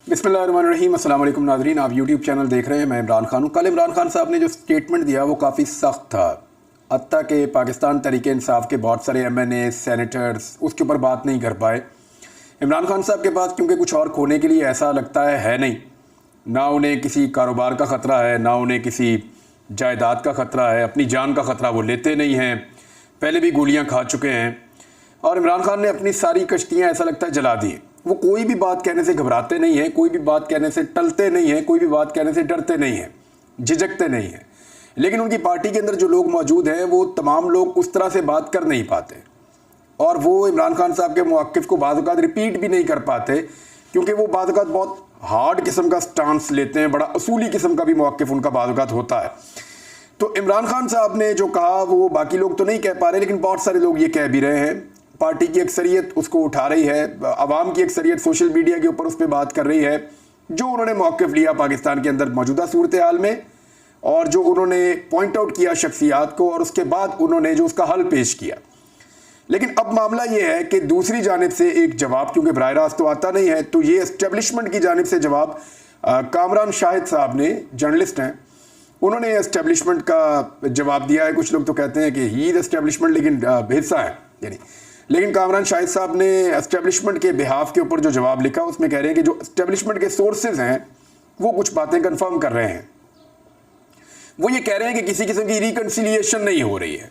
बिस्मिल्लाहिर्रहमानिर्रहीम। अस्सलाम वालेकुम नाज़रीन, आप यूट्यूब चैनल देख रहे हैं। मैं इमरान खान हूँ। कल इमरान खान साहब ने जो स्टेटमेंट दिया वो काफ़ी सख्त था। हत्ता के पाकिस्तान तहरीक इंसाफ के बहुत सारे MNA सेनेटर्स उसके ऊपर बात नहीं कर पाए। इमरान खान साहब के पास क्योंकि कुछ और खोने के लिए ऐसा लगता है नहीं। ना उन्हें किसी कारोबार का ख़तरा है, ना उन्हें किसी जायदाद का ख़तरा है। अपनी जान का ख़तरा वो लेते नहीं हैं, पहले भी गोलियाँ खा चुके हैं। और इमरान खान ने अपनी सारी कश्तियाँ ऐसा लगता है जला दी। वो कोई भी बात कहने से घबराते नहीं हैं, कोई भी बात कहने से टलते नहीं हैं, कोई भी बात कहने से डरते नहीं हैं, झिझकते नहीं हैं। लेकिन उनकी पार्टी के अंदर जो लोग मौजूद हैं वो तमाम लोग उस तरह से बात कर नहीं पाते और वो इमरान खान साहब के मौक़िफ़ को बाद औक़ात रिपीट भी नहीं कर पाते, क्योंकि वो बाद औक़ात बहुत हार्ड किस्म का स्टांस लेते हैं। बड़ा असूली किस्म का भी मौक़िफ़ उनका बाद औक़ात होता है। तो इमरान खान साहब ने जो कहा वो बाकी लोग तो नहीं कह पा रहे, लेकिन बहुत सारे लोग ये कह भी रहे हैं। पार्टी की अक्सरियत उसको उठा रही है, अवाम की अक्सरियत सोशल मीडिया के ऊपर उस पर बात कर रही है जो उन्होंने मौक़िफ़ लिया पाकिस्तान के अंदर मौजूदा सूरत हाल में, और जो उन्होंने पॉइंट आउट किया शख्सियात को, और उसके बाद उन्होंने जो उसका हल पेश किया। लेकिन अब मामला ये है कि दूसरी जानिब से एक जवाब, क्योंकि बराह रास्त तो आता नहीं है, तो ये एस्टेब्लिशमेंट की जानिब से जवाब कामरान शाहिद साहब ने, जर्नलिस्ट हैं, उन्होंने एस्टेब्लिशमेंट का जवाब दिया है। कुछ लोग तो कहते हैं कि ही एस्टेब्लिशमेंट लेकिन हिस्सा है यानी, लेकिन कामरान शाहिद साहब ने एस्टेब्लिशमेंट के बिहाफ के ऊपर जो जवाब लिखा उसमें कह रहे हैं कि जो एस्टेब्लिशमेंट के सोर्सेज हैं वो कुछ बातें कंफर्म कर रहे हैं। वो ये कह रहे हैं कि किसी किस्म की रिकन्सिलिएशन नहीं हो रही है।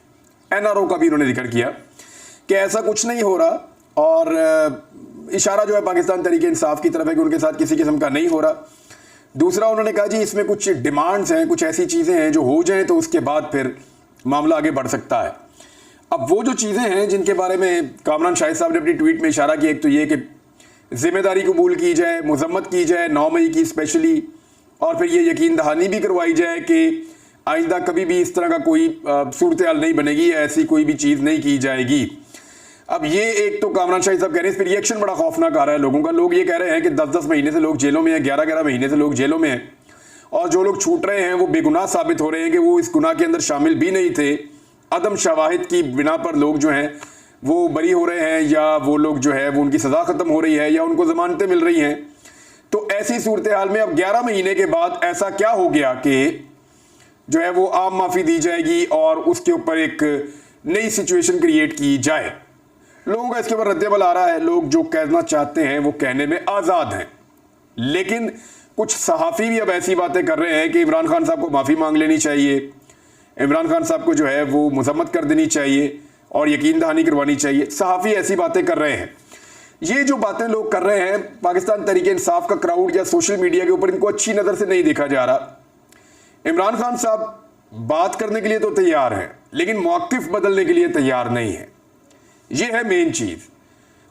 NRO का भी उन्होंने जिक्र किया कि ऐसा कुछ नहीं हो रहा, और इशारा जो है पाकिस्तान तहरीक इंसाफ की तरफ है कि उनके साथ किसी किस्म का नहीं हो रहा। दूसरा उन्होंने कहा जी इसमें कुछ डिमांड्स हैं, कुछ ऐसी चीज़ें हैं जो हो जाएं तो उसके बाद फिर मामला आगे बढ़ सकता है। अब वो जो चीज़ें हैं जिनके बारे में कामरान शाहिद साहब ने अपनी ट्वीट में इशारा किया, एक तो ये कि ज़िम्मेदारी कबूल की जाए, मज़म्मत की जाए 9 मई की स्पेशली, और फिर ये यकीन दहानी भी करवाई जाए कि आइंदा कभी भी इस तरह का कोई सूरत हाल नहीं बनेगी, ऐसी कोई भी चीज़ नहीं की जाएगी। अब ये एक तो कामरान शाहिद साहब कह रहे हैं, इस पर रिएक्शन बड़ा खौफनाक आ रहा है लोगों का। लोग ये कह रहे हैं कि 10-10 महीने से लोग जेलों में हैं, 11-11 महीने से लोग जेलों में हैं, और जो लोग छूट रहे हैं वो बेगुनाह साबित हो रहे हैं कि वो इस गुनाह के अंदर शामिल भी नहीं थे। अदम शवाहिद की बिना पर लोग जो हैं वो बरी हो रहे हैं, या वो लोग जो है वो उनकी सज़ा ख़त्म हो रही है, या उनको ज़मानतें मिल रही हैं। तो ऐसी सूरत हाल में अब 11 महीने के बाद ऐसा क्या हो गया कि जो है वो आम माफ़ी दी जाएगी और उसके ऊपर एक नई सिचुएशन क्रिएट की जाए। लोगों का इसके ऊपर रद्देबल आ रहा है। लोग जो कहना चाहते हैं वो कहने में आज़ाद हैं, लेकिन कुछ सहाफ़ी भी अब ऐसी बातें कर रहे हैं कि इमरान खान साहब को माफ़ी मांग लेनी चाहिए, इमरान खान साहब को जो है वो मज़म्मत कर देनी चाहिए और यकीन दहानी करवानी चाहिए। सहाफ़ी ऐसी बातें कर रहे हैं। ये जो बातें लोग कर रहे हैं, पाकिस्तान तहरीक इंसाफ का क्राउड या सोशल मीडिया के ऊपर इनको अच्छी नज़र से नहीं देखा जा रहा। इमरान खान साहब बात करने के लिए तो तैयार हैं, लेकिन मौक़िफ़ बदलने के लिए तैयार नहीं है। ये है मेन चीज़।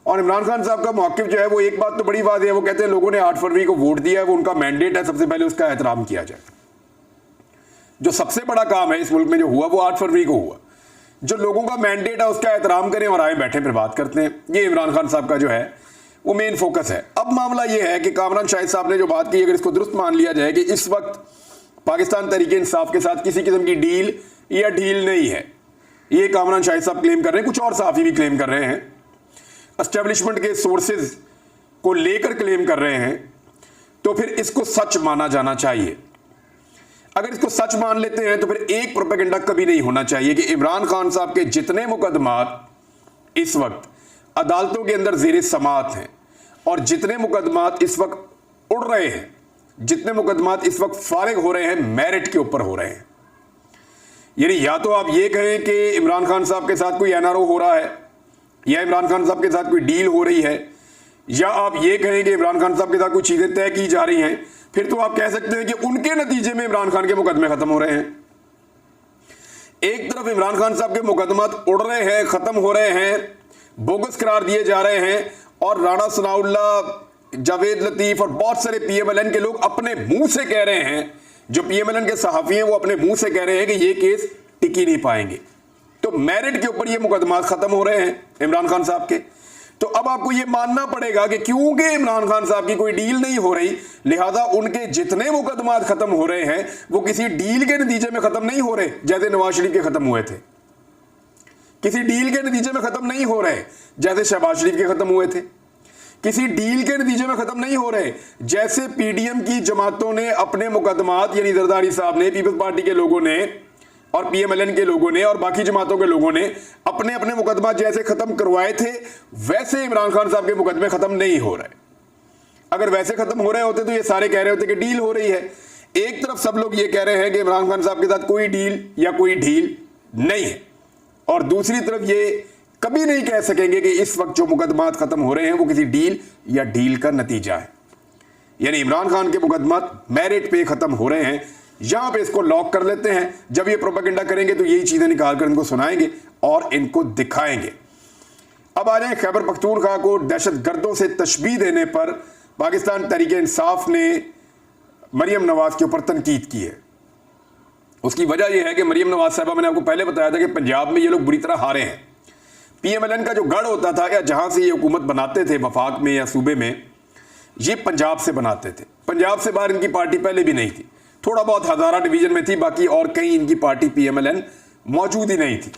और इमरान खान साहब का मौक़िफ़ जो है वो, एक बात तो बड़ी बात है, वो कहते हैं लोगों ने 8 फरवरी को वोट दिया है, वो उनका मैंडेट है, सबसे पहले उसका एहतराम किया जाए। जो सबसे बड़ा काम है इस मुल्क में जो हुआ वो 8 फरवरी को हुआ। जो लोगों का मैंडेट है उसका एहतराम करें और आए बैठे फिर बात करते हैं। ये इमरान खान साहब का जो है वो मेन फोकस है। अब मामला ये है कि कामरान शाहिद साहब ने जो बात की, अगर इसको दुरुस्त मान लिया जाए कि इस वक्त पाकिस्तान तहरीक इंसाफ के साथ किसी किस्म की डील या ढील नहीं है, ये कामरान शाहिद साहब क्लेम कर रहे हैं, कुछ और सहाफ़ी भी क्लेम कर रहे हैं, एस्टेब्लिशमेंट के सोर्सेज को लेकर क्लेम कर रहे हैं, तो फिर इसको सच माना जाना चाहिए। अगर इसको सच मान लेते हैं तो फिर एक प्रोपेगेंडा कभी नहीं होना चाहिए कि इमरान खान साहब के जितने मुकदमात इस वक्त अदालतों के अंदर ज़ेर समाअत हैं, और जितने मुकदमात इस वक्त उड़ रहे हैं, जितने मुकदमात इस वक्त फारिग हो रहे हैं, मेरिट के ऊपर हो रहे हैं। यानी या तो आप ये कहें कि इमरान खान साहब के साथ कोई NRO हो रहा है, या इमरान खान साहब के साथ कोई डील हो रही है, या आप ये कहें कि इमरान खान साहब के साथ कुछ चीज़ें तय की जा रही हैं, फिर तो आप कह सकते हैं कि उनके नतीजे में इमरान खान के मुकदमे ख़त्म हो रहे हैं। एक तरफ इमरान खान साहब के मुकदमात उड़ रहे हैं, ख़त्म हो रहे हैं, बोगस करार दिए जा रहे हैं, और राणा सनाउल्लाह, जावेद लतीफ़ और बहुत सारे PMLN के लोग अपने मुंह से कह रहे हैं, जो PMLN के सहाफ़ी हैं वो अपने मुंह से कह रहे हैं कि ये केस टिक ही नहीं पाएंगे। तो मेरिट के ऊपर ये मुकदमात ख़त्म हो रहे हैं इमरान खान साहब के। तो अब आपको ये मानना पड़ेगा कि क्योंकि इमरान खान साहब की कोई डील नहीं हो रही, लिहाजा उनके जितने मुकदमात खत्म हो रहे हैं वो किसी डील के नतीजे में खत्म नहीं हो रहे, जैसे नवाज शरीफ के खत्म हुए थे। किसी डील के नतीजे में खत्म नहीं हो रहे जैसे शहबाज शरीफ के खत्म हुए थे। किसी डील के नतीजे में खत्म नहीं हो रहे। जैसे पीडीएम की जमातों ने अपने मुकदमात, यानी जरदारी साहब ने, पीपल्स पार्टी के लोगों ने और पीएमएलएन के लोगों ने और बाकी जमातों के लोगों ने अपने अपने मुकदमा जैसे खत्म करवाए थे, वैसे इमरान खान साहब के मुकदमे खत्म नहीं हो रहे। अगर वैसे खत्म हो रहे होते तो ये सारे कह रहे होते कि डील हो रही है। एक तरफ सब लोग ये कह रहे हैं कि इमरान खान साहब के साथ कोई डील या कोई ढील नहीं है, और दूसरी तरफ ये कभी नहीं कह सकेंगे कि इस वक्त जो मुकदमात खत्म हो रहे हैं वो किसी डील या डील का नतीजा है। यानी इमरान खान के मुकदमात मेरिट पे खत्म हो रहे हैं, यहां पे इसको लॉक कर लेते हैं। जब ये प्रोपेगेंडा करेंगे तो यही चीजें निकाल कर इनको सुनाएंगे और इनको दिखाएंगे। अब आ जाए खैबर पख्तूनख्वा को दहशतगर्दों से तशबीह देने पर पाकिस्तान तहरीक इंसाफ ने मरियम नवाज के ऊपर तनकीद की है। उसकी वजह यह है कि मरियम नवाज साहबा, मैंने आपको पहले बताया था कि पंजाब में ये लोग बुरी तरह हारे हैं। पीएमएलएन का जो गढ़ होता था या जहां से ये हुकूमत बनाते थे वफाक में या सूबे में, ये पंजाब से बनाते थे। पंजाब से बाहर इनकी पार्टी पहले भी नहीं थी, थोड़ा बहुत हजारा डिवीजन में थी, बाकी और कहीं इनकी पार्टी पीएमएलएन मौजूद ही नहीं थी।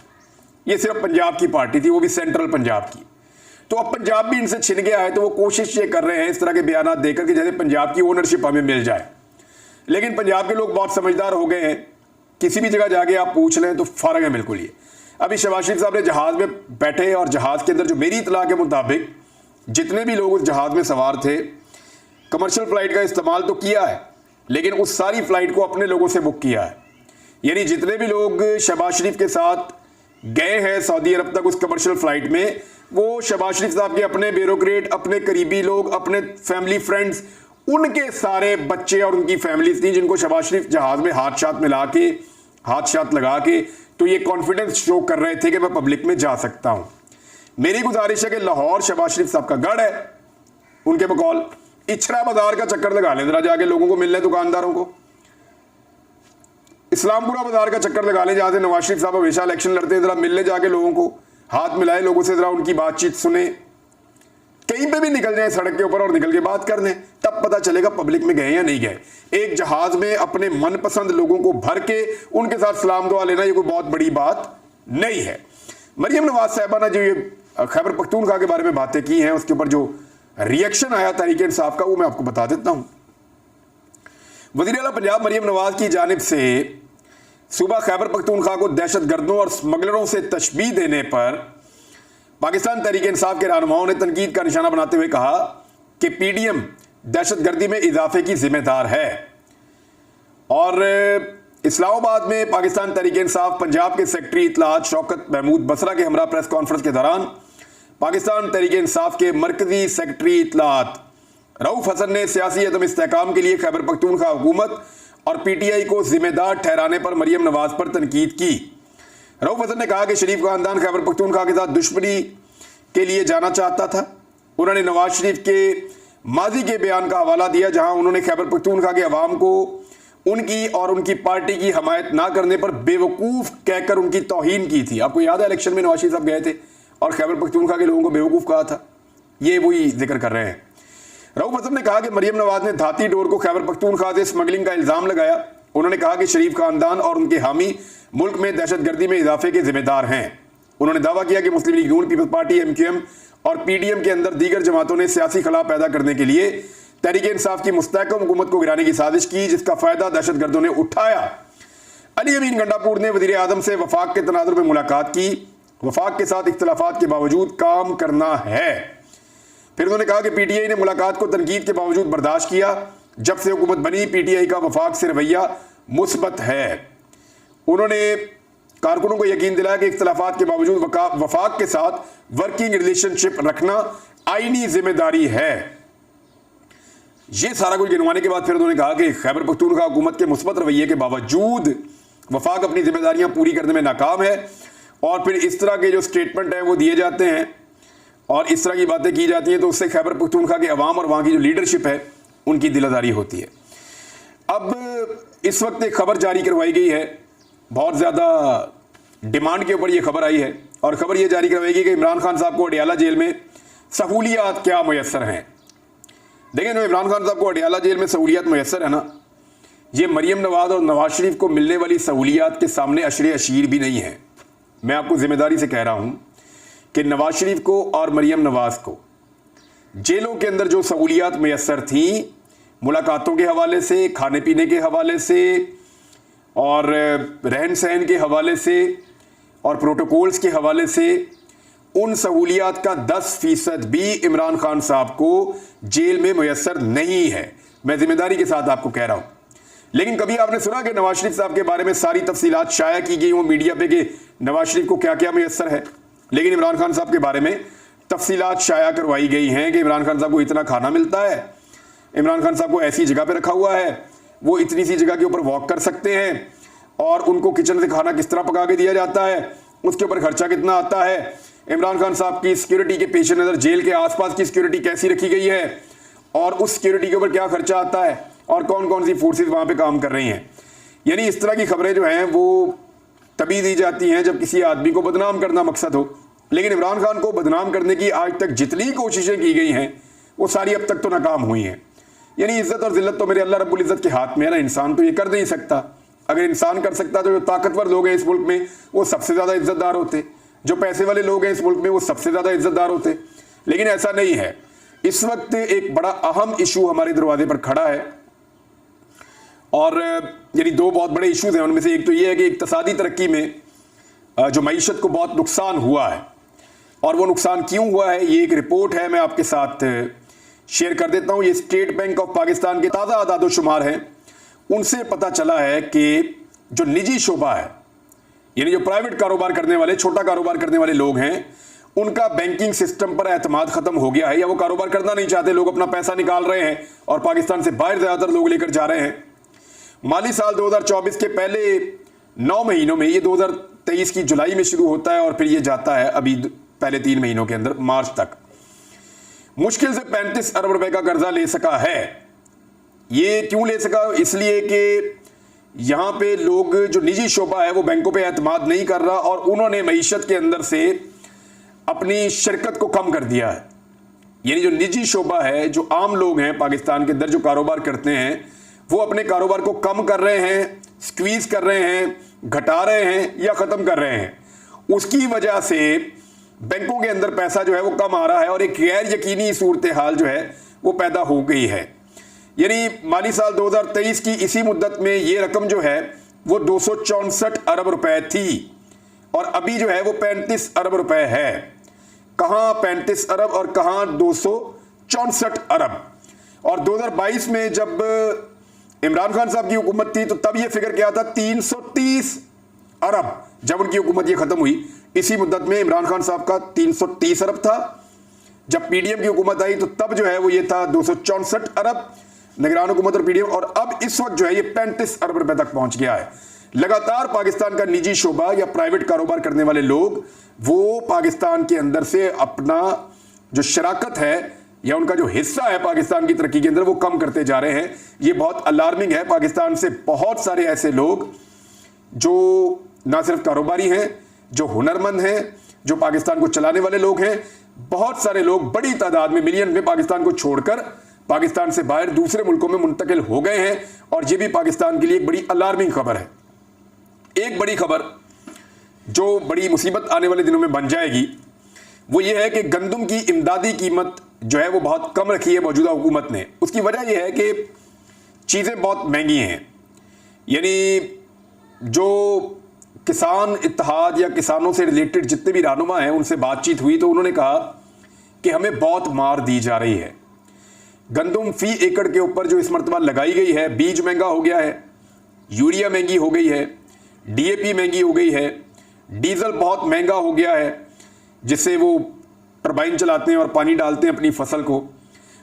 ये सिर्फ पंजाब की पार्टी थी, वो भी सेंट्रल पंजाब की। तो अब पंजाब भी इनसे छिन गया है, तो वो कोशिश ये कर रहे हैं इस तरह के बयान देकर कि जैसे पंजाब की ओनरशिप हमें मिल जाए। लेकिन पंजाब के लोग बहुत समझदार हो गए हैं, किसी भी जगह जाके आप पूछ लें तो फर्क है बिल्कुल। ये अभी शहबाज शरीफ साहब ने जहाज में बैठे और जहाज के अंदर जो मेरी इतला के मुताबिक जितने भी लोग उस जहाज में सवार थे, कमर्शियल फ्लाइट का इस्तेमाल तो किया है, लेकिन उस सारी फ्लाइट को अपने लोगों से बुक किया है। यानी जितने भी लोग शहबाज शरीफ के साथ गए हैं सऊदी अरब तक उस कमर्शियल फ्लाइट में, वो शहबाज शरीफ साहब के अपने ब्यूरोक्रेट, अपने करीबी लोग, अपने फैमिली फ्रेंड्स, उनके सारे बच्चे और उनकी फैमिलीज थी, जिनको शहबाज शरीफ जहाज में हाथ शात मिला के, हाथ शात लगा के, तो ये कॉन्फिडेंस शो कर रहे थे कि मैं पब्लिक में जा सकता हूं। मेरी गुजारिश है कि लाहौर शहबाज शरीफ साहब का गढ़ है, उनके बकौल इछरा बाजार का चक्कर लगा लें जरा, जाके लोगों को मिलने, दुकानदारों को। इस्लामपुरा बाजार का चक्कर लगा लें, जहां से नवाज शरीफ साहब हमेशा इलेक्शन लड़ते हैं, जरा मिलने जाके लोगों को हाथ मिलाए, लोगों से जरा उनकी बातचीत सुने। कहीं पे भी निकल जाए सड़क के ऊपर और निकल के बात कर लें, तब पता चलेगा पब्लिक में गए या नहीं गए। एक जहाज में अपने मनपसंद लोगों को भर के उनके साथ सलाम दुआ लेना ये कोई बहुत बड़ी बात नहीं है। मरियम नवाज साहबा ने जो ये खैबर पख्तूनख्वा के बारे में बातें की हैं, उसके ऊपर जो रिएक्शन आया तहरीक इंसाफ का, वो मैं आपको बता देता हूं। वज़ीर आला पंजाब मरियम नवाज की जानिब से सूबा खैबर पख्तूनख्वा को दहशतगर्दों और स्मगलरों से तशबीह देने पर पाकिस्तान तहरीक इंसाफ के रहनुमाओं ने तनकीद का निशाना बनाते हुए कहा कि पीडीएम दहशतगर्दी में इजाफे की जिम्मेदार है। और इस्लामाबाद में पाकिस्तान तहरीक इंसाफ पंजाब के सेक्रेटरी इत्तलात शौकत महमूद बसरा के हमरा प्रेस कॉन्फ्रेंस के दौरान पाकिस्तान तहरीक इंसाफ के मरकजी सेक्रेटरी इत्तलात रऊफ हसन ने सियासी अदम इस्तेहकाम के लिए खैबर पख्तूनख्वा हुकूमत और पीटीआई को जिम्मेदार ठहराने पर मरियम नवाज पर तनकीद की। रऊफ हसन ने कहा कि शरीफ खानदान खैबर पख्तूनख्वा के साथ दुश्मनी के लिए जाना चाहता था। उन्होंने नवाज शरीफ के माजी के बयान का हवाला दिया, जहां उन्होंने खैबर पख्तूनख्वा के अवाम को उनकी और उनकी पार्टी की हमायत ना करने पर बेवकूफ़ कहकर उनकी तौहीन की थी। आपको याद है इलेक्शन में नवाज शरीफ साहब गए थे और खैबर पख्तूनख्वा के लोगों को बेवकूफ़ कहा था, ये वही जिक्र कर रहे हैं। रऊफ हसन ने कहा कि मरियम नवाज ने धाती डोर को खैबर पख्तूनख्वा से स्मगलिंग का इल्ज़ाम लगाया। उन्होंने कहा कि शरीफ खानदान और उनके हामी मुल्क में दहशतगर्दी में इजाफे के जिम्मेदार हैं। उन्होंने दावा किया कि मुस्लिम लीग नून, पीपल्स पार्टी, एमक्यूएम और पीडीएम के अंदर दीगर जमातों ने सियासी खला पैदा करने के लिए तहरीक इंसाफ की मुस्तहकम हुकूमत को गिराने की साजिश की, जिसका फायदा दहशतगर्दों ने उठाया। अली अमीन गंडापुर ने वज़ीर आज़म से वफाक के तनाजुर में मुलाकात की। वफाक के साथ इख्तलाफात के बावजूद काम करना है। फिर उन्होंने कहा कि पीटीआई ने मुलाकात को तनकीद के बावजूद बर्दाश्त किया। जब से हुकूमत बनी, पीटीआई का वफाक से रवैया मुस्बत है। उन्होंने कारकुनों को यकीन दिलाया कि इख्तलाफात के बावजूद वफाक के साथ वर्किंग रिलेशनशिप रखना आईनी जिम्मेदारी है। ये सारा कुछ गिनवाने के बाद फिर उन्होंने कहा कि खैबर पख्तूनख्वा हुकूमत के मुस्बत रवैये के बावजूद वफाक अपनी जिम्मेदारियां पूरी करने में नाकाम है। और फिर इस तरह के जो स्टेटमेंट हैं वो दिए जाते हैं और इस तरह की बातें की जाती हैं, तो उससे खैबर पख्तूनख्वा के अवाम और वहाँ की जो लीडरशिप है उनकी दिलादारी होती है। अब इस वक्त एक खबर जारी करवाई गई है, बहुत ज़्यादा डिमांड के ऊपर ये खबर आई है, और खबर ये जारी करवाई गई कि इमरान खान साहब को अडियाला जेल में सहूलियात क्या मुयस्सर हैं। देखें, जो इमरान खान साहब को अडियाला जेल में सहूलियात मुयस्सर है ना, ये मरियम नवाज और नवाज शरीफ को मिलने वाली सहूलियात के सामने अशरे अशीर भी नहीं है। मैं आपको जिम्मेदारी से कह रहा हूँ कि नवाज शरीफ को और मरियम नवाज को जेलों के अंदर जो सहूलियात मैसर थी, मुलाकातों के हवाले से, खाने पीने के हवाले से और रहन सहन के हवाले से और प्रोटोकॉल्स के हवाले से, उन सहूलियात का 10% भी इमरान खान साहब को जेल में मैसर नहीं है। मैं जिम्मेदारी के साथ आपको कह रहा हूं। लेकिन कभी आपने सुना कि नवाज शरीफ साहब के बारे में सारी तफसीलात शाया की गई वो मीडिया पे कि नवाज शरीफ को क्या क्या मैसर है? लेकिन इमरान खान साहब के बारे में तफसीलात शाया करवाई गई हैं कि इमरान खान साहब को इतना खाना मिलता है, इमरान खान साहब को ऐसी जगह पे रखा हुआ है, वो इतनी सी जगह के ऊपर वॉक कर सकते हैं और उनको किचन से खाना किस तरह पका के दिया जाता है, उसके ऊपर खर्चा कितना आता है, इमरान खान साहब की सिक्योरिटी के पेश नज़र जेल के आसपास की सिक्योरिटी कैसी रखी गई है और उस सिक्योरिटी के ऊपर क्या खर्चा आता है और कौन कौन सी फोर्सेज वहाँ पे काम कर रही हैं। यानी इस तरह की खबरें जो हैं वो तभी दी जाती हैं जब किसी आदमी को बदनाम करना मकसद हो। लेकिन इमरान खान को बदनाम करने की आज तक जितनी कोशिशें की गई हैं वो सारी अब तक तो नाकाम हुई हैं। यानी इज्जत और जिल्लत तो मेरे अल्लाह रब्बुल इज़्ज़त के हाथ में है ना, इंसान तो ये कर नहीं सकता। अगर इंसान कर सकता तो जो ताकतवर लोग हैं इस मुल्क में वो सबसे ज़्यादा इज्जतदार होते, जो पैसे वाले लोग हैं इस मुल्क में वो सबसे ज़्यादा इज्जतदार होते। लेकिन ऐसा नहीं है। इस वक्त एक बड़ा अहम इशू हमारे दरवाजे पर खड़ा है और यानी दो बहुत बड़े इशूज़ हैं। उनमें से एक तो ये है कि इक्तिसादी तरक्की में जो मईशत को बहुत नुकसान हुआ है और वो नुकसान क्यों हुआ है ये एक रिपोर्ट है, मैं आपके साथ शेयर कर देता हूँ। ये स्टेट बैंक ऑफ पाकिस्तान के ताज़ा आदादोशुमार हैं, उनसे पता चला है कि जो निजी शोबा है यानी जो प्राइवेट कारोबार करने वाले, छोटा कारोबार करने वाले लोग हैं, उनका बैंकिंग सिस्टम पर एतमाद खत्म हो गया है या वो कारोबार करना नहीं चाहते। लोग अपना पैसा निकाल रहे हैं और पाकिस्तान से बाहर ज़्यादातर लोग लेकर जा रहे हैं। माली साल 2024 के पहले 9 महीनों में, ये 2023 की जुलाई में शुरू होता है और फिर ये जाता है अभी पहले 3 महीनों के अंदर मार्च तक, मुश्किल से 35 अरब रुपए का कर्जा ले सका है। ये क्यों ले सका? इसलिए कि यहां पे लोग, जो निजी शोबा है वो बैंकों पे एतमाद नहीं कर रहा और उन्होंने मईशत के अंदर से अपनी शिरकत को कम कर दिया है। यानी जो निजी शोबा है, जो आम लोग हैं पाकिस्तान के अंदर जो कारोबार करते हैं, वो अपने कारोबार को कम कर रहे हैं, स्क्वीज कर रहे हैं, घटा रहे हैं या ख़त्म कर रहे हैं। उसकी वजह से बैंकों के अंदर पैसा जो है वो कम आ रहा है और एक गैर यकीनी सूरत हाल जो है वो पैदा हो गई है। यानी माली साल 2023 की इसी मुद्दत में ये रकम जो है वो 264 अरब रुपए थी और अभी जो है वो 35 अरब रुपए है। कहाँ 35 अरब और कहाँ 264 अरब। और 2022 में जब इमरान खान साहब की हुकूमत थी तो तब ये फिगर क्या था? 330 अरब। जब उनकी हुकूमत ये खत्म हुई इसी मुद्दत में इमरान खान साहब का 330 अरब था। जब पीडीएम की हुकूमत आई तो तब जो है वो ये था 264 अरब, निगरान हुकूमत और पीडीएम, और अब इस वक्त जो है ये 35 अरब रुपए तक पहुंच गया है। लगातार पाकिस्तान का निजी शोबा या प्राइवेट कारोबार करने वाले लोग वो पाकिस्तान के अंदर से अपना जो शराकत है या उनका जो हिस्सा है पाकिस्तान की तरक्की के अंदर वो कम करते जा रहे हैं। ये बहुत अलार्मिंग है। पाकिस्तान से बहुत सारे ऐसे लोग जो ना सिर्फ कारोबारी हैं, जो हुनरमंद हैं, जो पाकिस्तान को चलाने वाले लोग हैं, बहुत सारे लोग बड़ी तादाद में, मिलियन में पाकिस्तान को छोड़कर पाकिस्तान से बाहर दूसरे मुल्कों में मुंतकिल हो गए हैं और ये भी पाकिस्तान के लिए एक बड़ी अलार्मिंग खबर है। एक बड़ी खबर जो बड़ी मुसीबत आने वाले दिनों में बन जाएगी वो ये है कि गंदम की इमदादी कीमत जो है वो बहुत कम रखी है मौजूदा हुकूमत ने। उसकी वजह यह है कि चीज़ें बहुत महंगी हैं। यानी जो किसान इत्तेहाद या किसानों से रिलेटेड जितने भी रहनुमा हैं उनसे बातचीत हुई तो उन्होंने कहा कि हमें बहुत मार दी जा रही है। गंदम फी एकड़ के ऊपर जो इस मरतबा लगाई गई है, बीज महंगा हो गया है, यूरिया महंगी हो गई है, डीएपी महंगी हो गई है, डीजल बहुत महंगा हो गया है जिससे वो टरबाइन चलाते हैं और पानी डालते हैं अपनी फसल को।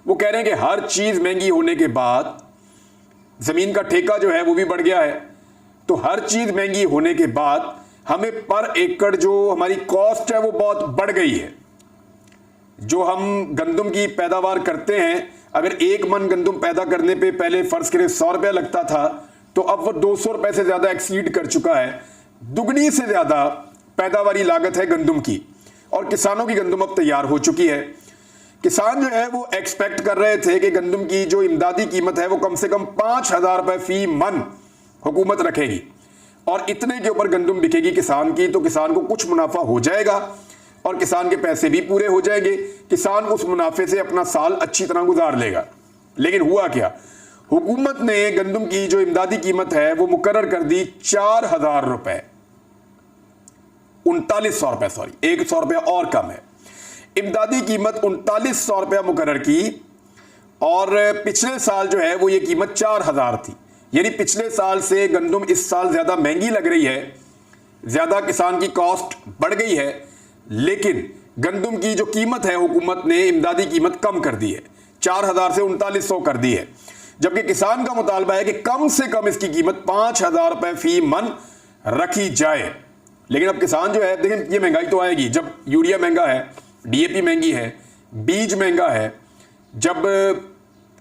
वो कह रहे हैं कि हर चीज़ महंगी होने के बाद ज़मीन का ठेका जो है वो भी बढ़ गया है। तो हर चीज़ महंगी होने के बाद हमें पर एकड़ जो हमारी कॉस्ट है वो बहुत बढ़ गई है। जो हम गंदम की पैदावार करते हैं, अगर 1 मन गंदम पैदा करने पे पहले फ़र्ज़ करें 100 रुपया लगता था तो अब वो 200 रुपये से ज़्यादा एक्सीड कर चुका है। दुगनी से ज़्यादा पैदावारी लागत है गंदम की और किसानों की गंदम अब तैयार हो चुकी है। किसान जो है वो एक्सपेक्ट कर रहे थे कि गंदम की जो इमदादी कीमत है वो कम से कम 5,000 रुपये फी मन हुकूमत रखेगी और इतने के ऊपर गंदम बिकेगी किसान की तो किसान को कुछ मुनाफा हो जाएगा। और किसान के पैसे भी पूरे हो जाएंगे, किसान उस मुनाफे से अपना साल अच्छी तरह गुजार लेगा। लेकिन हुआ क्या, हुकूमत ने गंदम की जो इमदादी कीमत है वो मुकर्रर कर दी 4,000 रुपए, 3900 रुपए, सॉरी 100 रुपया और कम है। इमदादी कीमत 3900 रुपया मुकर्रर की और पिछले साल जो है वो ये कीमत 4,000 थी। यानी पिछले साल से गंदम इस साल ज्यादा महंगी लग रही है, ज्यादा किसान की कॉस्ट बढ़ गई है, लेकिन गंदम की जो कीमत है हुकूमत ने इमदादी कीमत कम कर दी है, 4,000 से 3900 कर दी है। जबकि किसान का मुतालबा है कि कम से कम इसकी कीमत 5,000 रुपए फी मन रखी जाए। लेकिन अब किसान जो है, देखें ये महंगाई तो आएगी जब यूरिया महंगा है, डीएपी महंगी है, बीज महंगा है, जब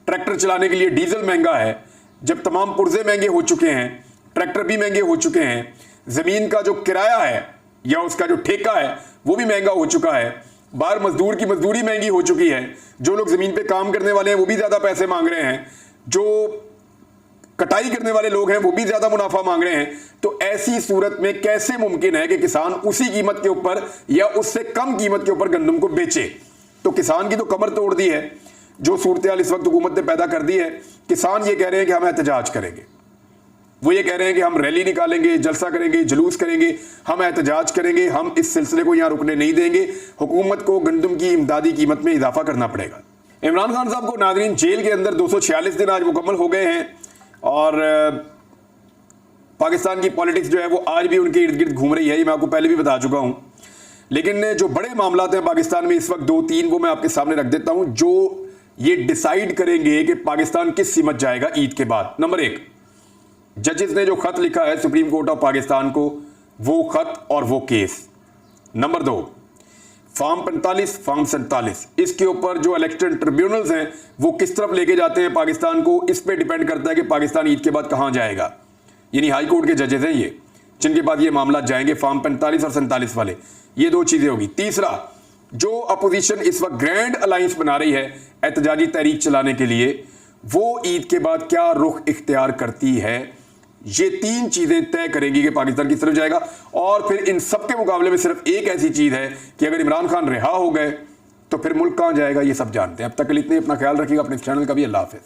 ट्रैक्टर चलाने के लिए डीजल महंगा है, जब तमाम पुर्जे महंगे हो चुके हैं, ट्रैक्टर भी महंगे हो चुके हैं, जमीन का जो किराया है या उसका जो ठेका है वो भी महंगा हो चुका है, बाहर मजदूर की मजदूरी महंगी हो चुकी है, जो लोग जमीन पे काम करने वाले हैं वो भी ज्यादा पैसे मांग रहे हैं, जो कटाई करने वाले लोग हैं वो भी ज्यादा मुनाफा मांग रहे हैं। तो ऐसी सूरत में कैसे मुमकिन है कि किसान उसी कीमत के ऊपर या उससे कम कीमत के ऊपर गंदम को बेचे? तो किसान की तो कमर तोड़ दी है जो सूरत हाल इस वक्त हुकूमत ने पैदा कर दी है। किसान ये कह रहे हैं कि हम एहतजाज करेंगे, वो ये कह रहे हैं कि हम रैली निकालेंगे, जलसा करेंगे, जुलूस करेंगे, हम एहतजाज करेंगे, हम इस सिलसिले को यहां रुकने नहीं देंगे, हुकूमत को गंदम की इमदादी कीमत में इजाफा करना पड़ेगा। इमरान खान साहब को नाज़रीन जेल के अंदर 246 दिन आज मुकम्मल हो गए हैं और पाकिस्तान की पॉलिटिक्स जो है वो आज भी उनके इर्द गिर्द घूम रही है, ये मैं आपको पहले भी बता चुका हूं। लेकिन जो बड़े मामलात हैं पाकिस्तान में इस वक्त 2-3 वो मैं आपके सामने रख देता हूं जो ये डिसाइड करेंगे कि पाकिस्तान किस सीमत जाएगा ईद के बाद। नंबर 1, जजेस ने जो खत लिखा है सुप्रीम कोर्ट ऑफ पाकिस्तान को, वो खत और वो केस। नंबर 2, फॉर्म 45, फॉर्म 47, इसके ऊपर जो इलेक्शन ट्रिब्यूनल्स हैं वो किस तरफ लेके जाते हैं पाकिस्तान को, इस पे डिपेंड करता है कि पाकिस्तान ईद के बाद कहां जाएगा। यानी हाई कोर्ट के जजेस हैं ये जिनके बाद ये मामला जाएंगे, फॉर्म 45 और 47 वाले। ये 2 चीजें होगी। तीसरा, जो अपोजिशन इस वक्त ग्रैंड अलायंस बना रही है एहतजाजी तहरीक चलाने के लिए, वो ईद के बाद क्या रुख इख्तियार करती है, ये 3 चीजें तय करेंगी कि पाकिस्तान किस तरफ जाएगा। और फिर इन सबके मुकाबले में सिर्फ एक ऐसी चीज है कि अगर इमरान खान रिहा हो गए तो फिर मुल्क कहां जाएगा, ये सब जानते हैं। अब तक के लिए इतने, अपना ख्याल रखिएगा, अपने चैनल का भी। अल्लाह हाफिज।